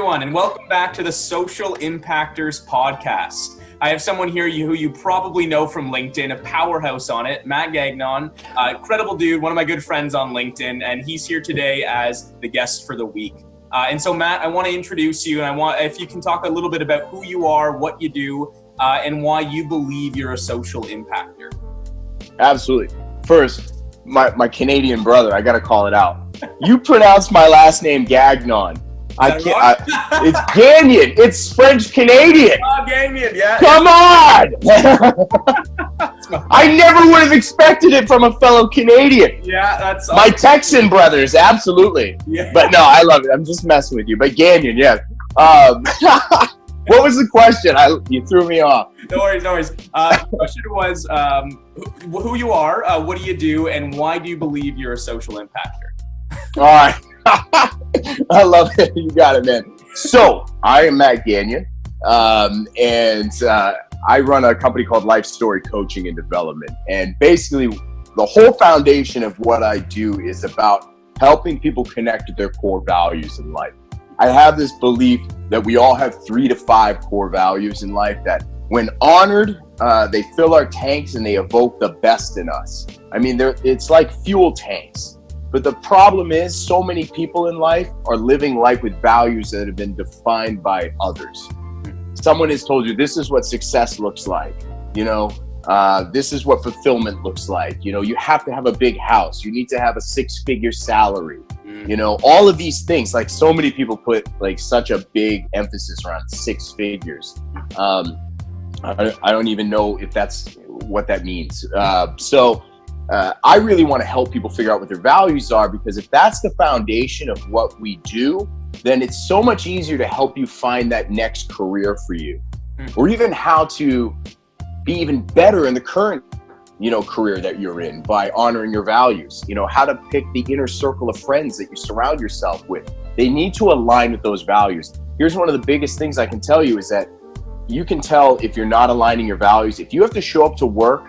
everyone, and welcome back to the Social Impactors podcast. I have someone here who you probably know from LinkedIn, a powerhouse on it, Matt Gagnon, incredible dude, one of my good friends on LinkedIn, and he's here today as the guest for the week. And so, Matt, I want to introduce you, and I want if you can talk a little bit about who you are, what you do, and why you believe you're a social impactor. Absolutely. First, my Canadian brother, I got to call it out. You pronounce my last name Gagnon. It's Gagnon. It's French Canadian. Oh, Gagnon, yeah. Come on. I never would have expected it from a fellow Canadian. Yeah, that's my Texan brothers, absolutely. Yeah. But no, I love it. I'm just messing with you. But Gagnon, yeah. What was the question? You threw me off. No worries. The question was who you are, what do you do, and why do you believe you're a social impactor? All right. I love it. You got it, man. So I am Matt Gagnon, and I run a company called Life Story Coaching and Development. And basically, the whole foundation of what I do is about helping people connect to their core values in life. I have this belief that we all have 3 to 5 core values in life that, when honored, they fill our tanks and they evoke the best in us. I mean, it's like fuel tanks. But the problem is, so many people in life are living life with values that have been defined by others. Someone has told you, this is what success looks like. This is what fulfillment looks like. You have to have a big house. You need to have a 6-figure salary. All of these things, like so many people put like such a big emphasis around 6 figures. I don't even know if that's what that means. I really want to help people figure out what their values are, because if that's the foundation of what we do, then it's so much easier to help you find that next career for you, or even how to be even better in the current, career that you're in by honoring your values. How to pick the inner circle of friends that you surround yourself with. They need to align with those values. Here's one of the biggest things I can tell you is that you can tell if you're not aligning your values. If you have to show up to work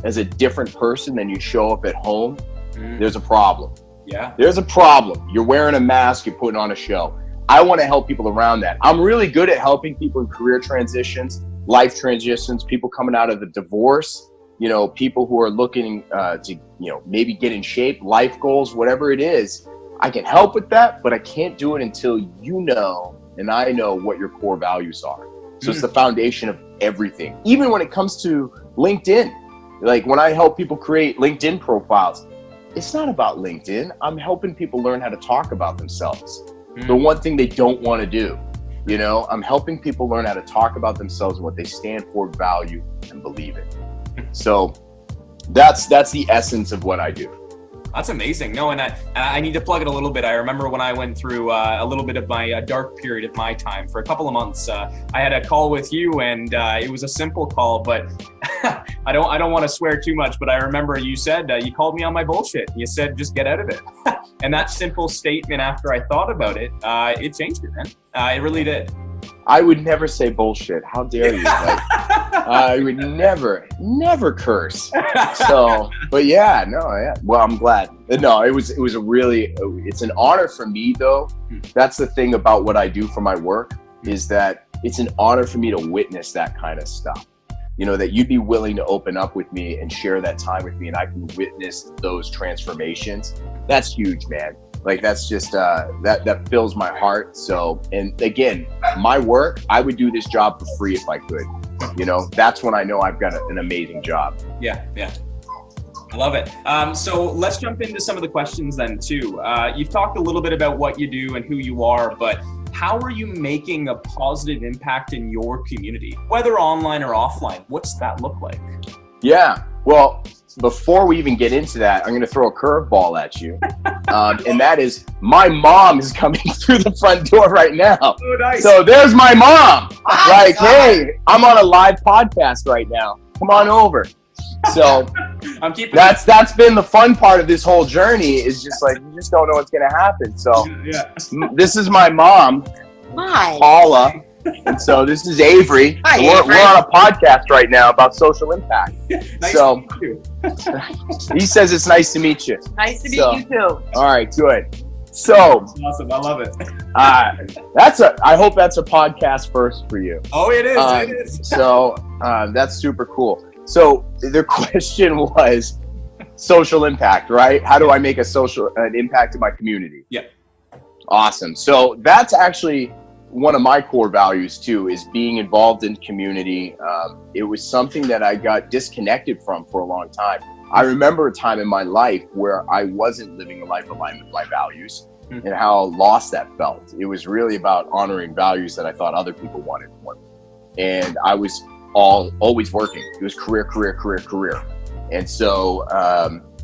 as a different person than you show up at home, there's a problem. Yeah. There's a problem. You're wearing a mask, you're putting on a show. I want to help people around that. I'm really good at helping people in career transitions, life transitions, people coming out of the divorce, people who are looking to, maybe get in shape, life goals, whatever it is. I can help with that, but I can't do it until and I know what your core values are. So it's the foundation of everything. Even when it comes to LinkedIn. Like when I help people create LinkedIn profiles, it's not about LinkedIn. I'm helping people learn how to talk about themselves. The one thing they don't want to do, I'm helping people learn how to talk about themselves and what they stand for, value, and believe in. So that's the essence of what I do. That's amazing. No, and I need to plug it a little bit. I remember when I went through a little bit of my dark period of my time for a couple of months. I had a call with you, and it was a simple call, but I don't want to swear too much. But I remember you said you called me on my bullshit. You said just get out of it, and that simple statement, after I thought about it, it changed it, man. It really did. I would never say bullshit. How dare you? I would never curse. So, but yeah. Well, I'm glad. No, it's an honor for me though. That's the thing about what I do for my work, is that it's an honor for me to witness that kind of stuff. That you'd be willing to open up with me and share that time with me, and I can witness those transformations. That's huge, man. Like that's just that fills my heart. So, and again, my work, I would do this job for free if I could. That's when I know I've got an amazing job. Yeah. I love it. So let's jump into some of the questions then too. You've talked a little bit about what you do and who you are, but how are you making a positive impact in your community, whether online or offline? What's that look like? Yeah. Well, before we even get into that, I'm going to throw a curveball at you. And that is, my mom is coming through the front door right now. Oh, nice. So there's my mom. Like, hey, I'm on a live podcast right now. Come on over. So that's been the fun part of this whole journey, is just like, you just don't know what's going to happen. So this is my mom, Hi. Paula. And so this is Avery. Hi, We're on a podcast right now about social impact. Nice so to meet you. he says it's nice to meet you. Nice to meet you too. All right, good. So That's awesome. I love it. I hope that's a podcast first for you. Oh, it is. It is. So that's super cool. So the question was social impact, right? How do I make an impact in my community? Yeah. Awesome. So that's actually one of my core values too, is being involved in community. It was something that I got disconnected from for a long time. I remember a time in my life where I wasn't living a life aligned with my values and how lost that felt. It was really about honoring values that I thought other people wanted for me. And I was always working. It was career. And so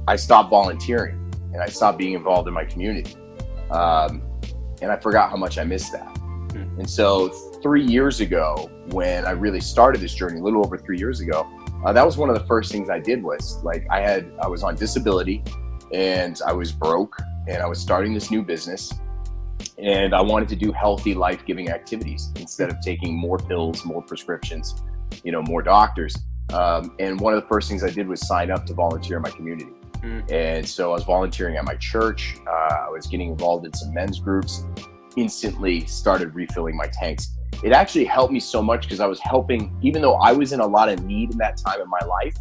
I stopped volunteering and I stopped being involved in my community. And I forgot how much I missed that. And so 3 years ago, when I really started this journey, a little over 3 years ago, that was one of the first things I did was I was on disability and I was broke and I was starting this new business and I wanted to do healthy, life-giving activities instead of taking more pills, more prescriptions, more doctors. And one of the first things I did was sign up to volunteer in my community. And so I was volunteering at my church. I was getting involved in some men's groups, instantly started refilling my tanks. It actually helped me so much because I was helping, even though I was in a lot of need in that time in my life,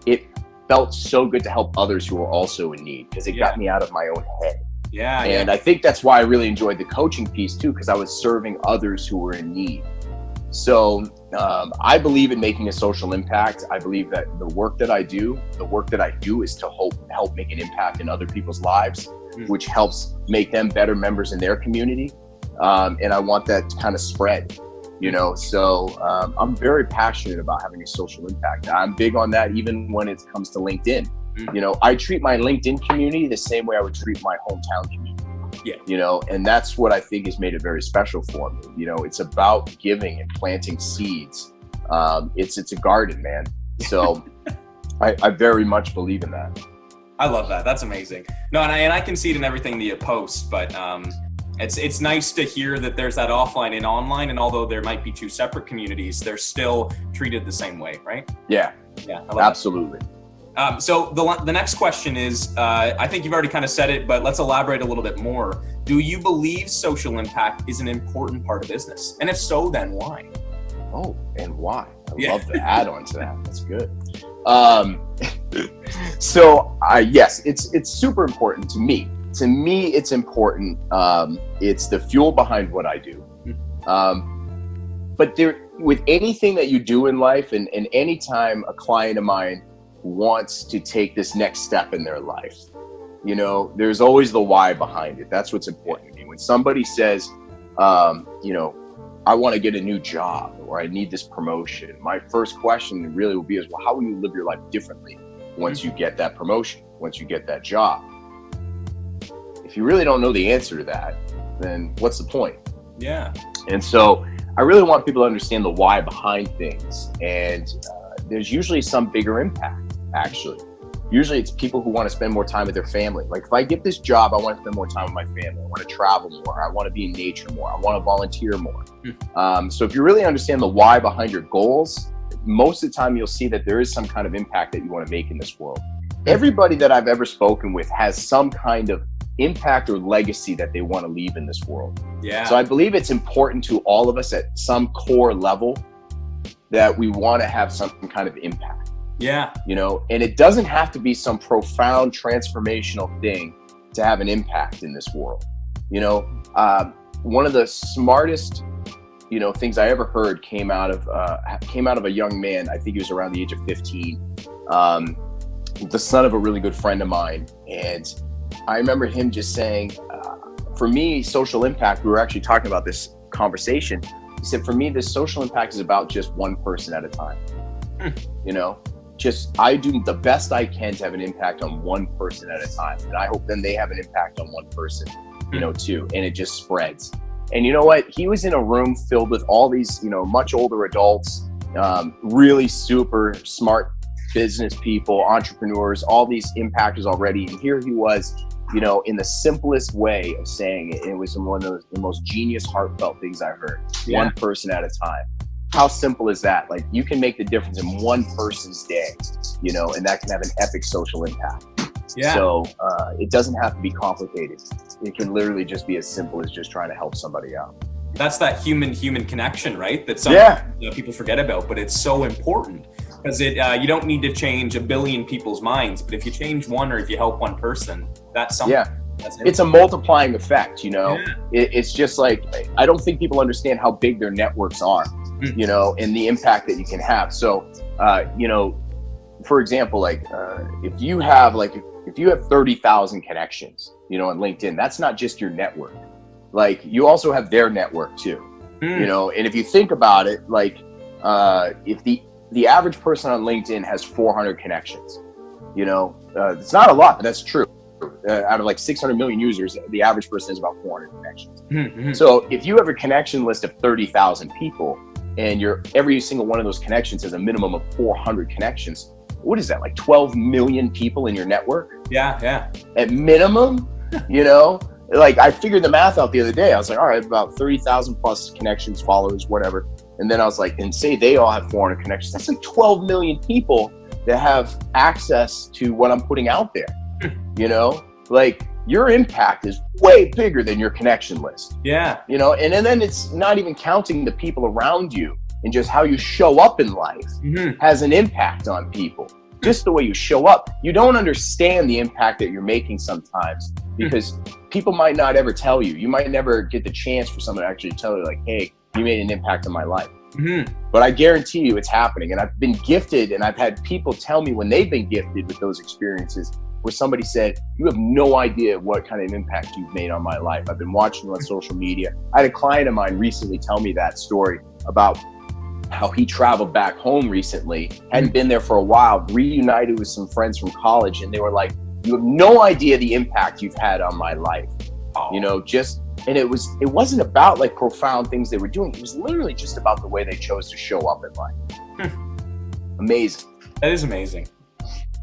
it felt so good to help others who were also in need because it got me out of my own head. And I think that's why I really enjoyed the coaching piece too, because I was serving others who were in need. So I believe in making a social impact. I believe that the work that I do is to help make an impact in other people's lives, which helps make them better members in their community. And I want that to kind of spread, so I'm very passionate about having a social impact. I'm big on that even when it comes to LinkedIn. I treat my LinkedIn community the same way I would treat my hometown community. And that's what I think has made it very special for me. It's about giving and planting seeds. It's a garden, man. So I very much believe in that. I love that. That's amazing. No, and I can see it in everything that you post, but it's nice to hear that there's that offline and online, and although there might be two separate communities, they're still treated the same way, right? Yeah, absolutely. So the next question is, I think you've already kind of said it, but let's elaborate a little bit more. Do you believe social impact is an important part of business? And if so, then why? Oh, and why? I love the add on to that. That's good. So yes, it's super important to me. To me, it's important. It's the fuel behind what I do. But with anything that you do in life, and anytime a client of mine wants to take this next step in their life, there's always the why behind it. That's what's important to me. When somebody says, I want to get a new job or I need this promotion, my first question really will be is, well, how will you live your life differently once you get that promotion, once you get that job? If you really don't know the answer to that, then what's the point? Yeah. And so I really want people to understand the why behind things. And there's usually some bigger impact, actually. Usually it's people who want to spend more time with their family. Like if I get this job, I want to spend more time with my family. I want to travel more. I want to be in nature more. I want to volunteer more. So if you really understand the why behind your goals, most of the time you'll see that there is some kind of impact that you want to make in this world. Everybody that I've ever spoken with has some kind of impact or legacy that they want to leave in this world. Yeah. So I believe it's important to all of us at some core level that we want to have some kind of impact. Yeah. And it doesn't have to be some profound transformational thing to have an impact in this world. One of the smartest, things I ever heard came out of a young man. I think he was around the age of 15, the son of a really good friend of mine. And I remember him just saying, for me, social impact, we were actually talking about this conversation. He said, for me, this social impact is about just one person at a time. I do the best I can to have an impact on one person at a time. And I hope then they have an impact on one person, too. And it just spreads. And you know what? He was in a room filled with all these, much older adults, really super smart business people, entrepreneurs, all these impactors already. And here he was, in the simplest way of saying it. It was one of the most genius, heartfelt things I heard. Yeah. One person at a time. How simple is that? Like you can make the difference in one person's day, and that can have an epic social impact. Yeah. So it doesn't have to be complicated. it can literally just be as simple as just trying to help somebody out. That's that human connection, right? That people forget about, but it's so important because you don't need to change a billion people's minds, but if you change one or if you help one person, that's something. Yeah. It's a multiplying effect, you know. It's just like, I don't think people understand how big their networks are, you know, and the impact that you can have. So, you know, for example, like if you have 30,000 connections, you know, on LinkedIn, that's not just your network. Like, you also have their network too, you know. And if you think about it, like if the average person on LinkedIn has 400 connections, you know, it's not a lot, but that's true. Out of like 600 million users, the average person has about 400 connections. So if you have a connection list of 30,000 people and every single one of those connections has a minimum of 400 connections, what is that, like 12 million people in your network? Yeah. At minimum, you know, like I figured the math out the other day. I was like, all right, about 30,000 plus connections, followers, whatever. And then I was like, and say they all have 400 connections. That's like 12 million people that have access to what I'm putting out there. You know, like your impact is way bigger than your connection list. Yeah. You know, and then it's not even counting the people around you and just how you show up in life has an impact on people. Just the way you show up. You don't understand the impact that you're making sometimes because people might not ever tell you. You might never get the chance for someone to actually tell you, like, hey, you made an impact on my life. But I guarantee you it's happening. And I've been gifted, and I've had people tell me when they've been gifted with those experiences where somebody said, you have no idea what kind of impact you've made on my life. I've been watching you on social media. I had a client of mine recently tell me that story about how he traveled back home recently, hadn't been there for a while, reunited with some friends from college, and they were like, you have no idea the impact you've had on my life. You know, and it wasn't about like profound things they were doing. It was literally just about the way they chose to show up in life. Amazing. That is amazing.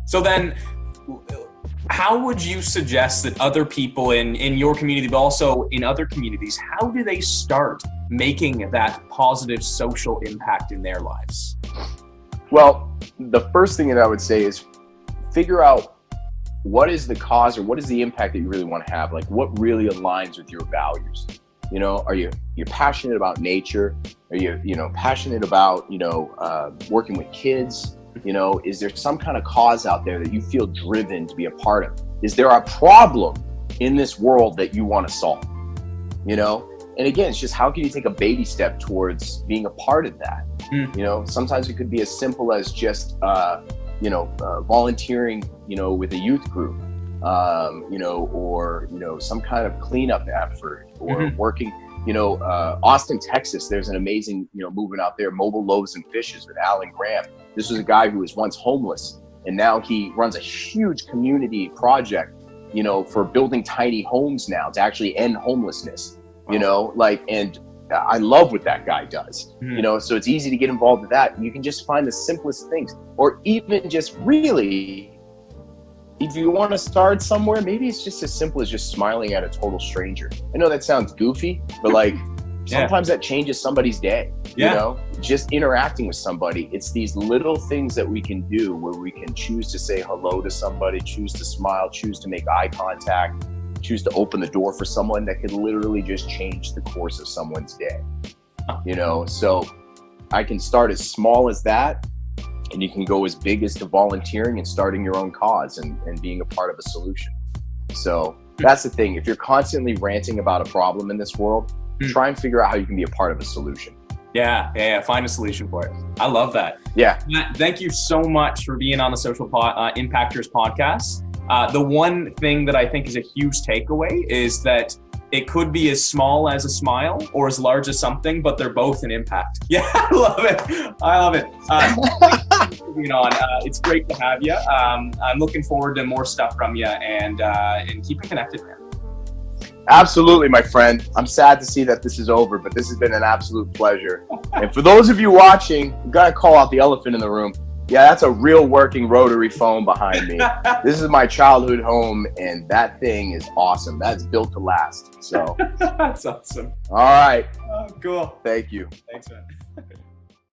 So then, how would you suggest that other people in your community, but also in other communities, how do they start making that positive social impact in their lives? Well, the first thing that I would say is figure out what is the cause or what is the impact that you really want to have? Like, what really aligns with your values? You know, you're passionate about nature? Are you passionate about, working with kids? You know, is there some kind of cause out there that you feel driven to be a part of? Is there a problem in this world that you want to solve? You know, and again, it's just how can you take a baby step towards being a part of that? You know, sometimes it could be as simple as just, volunteering, with a youth group, or, some kind of cleanup effort or working. Austin, Texas, there's an amazing, movement out there, Mobile Loaves and Fishes with Alan Graham. This was a guy who was once homeless, and now he runs a huge community project, for building tiny homes now to actually end homelessness, and I love what that guy does, so it's easy to get involved with that. You can just find the simplest things, or even just really, if you want to start somewhere, maybe it's just as simple as just smiling at a total stranger. I know that sounds goofy, but like sometimes that changes somebody's day, just interacting with somebody. It's these little things that we can do where we can choose to say hello to somebody, choose to smile, choose to make eye contact, choose to open the door for someone that could literally just change the course of someone's day. So I can start as small as that, and you can go as big as to volunteering and starting your own cause and being a part of a solution. So that's the thing. If you're constantly ranting about a problem in this world, try and figure out how you can be a part of a solution. Yeah. Find a solution for it. I love that. Yeah. Matt, thank you so much for being on the Social Impactors podcast. The one thing that I think is a huge takeaway is that it could be as small as a smile or as large as something, but they're both an impact. Yeah, I love it. Thanks for being on. It's great to have you. I'm looking forward to more stuff from you and keeping connected, man. Absolutely, my friend. I'm sad to see that this is over, but this has been an absolute pleasure. And for those of you watching, I've got to call out the elephant in the room. Yeah, that's a real working rotary phone behind me. This is my childhood home, and that thing is awesome. That's built to last. So that's awesome. All right. Cool. Thank you. Thanks, man.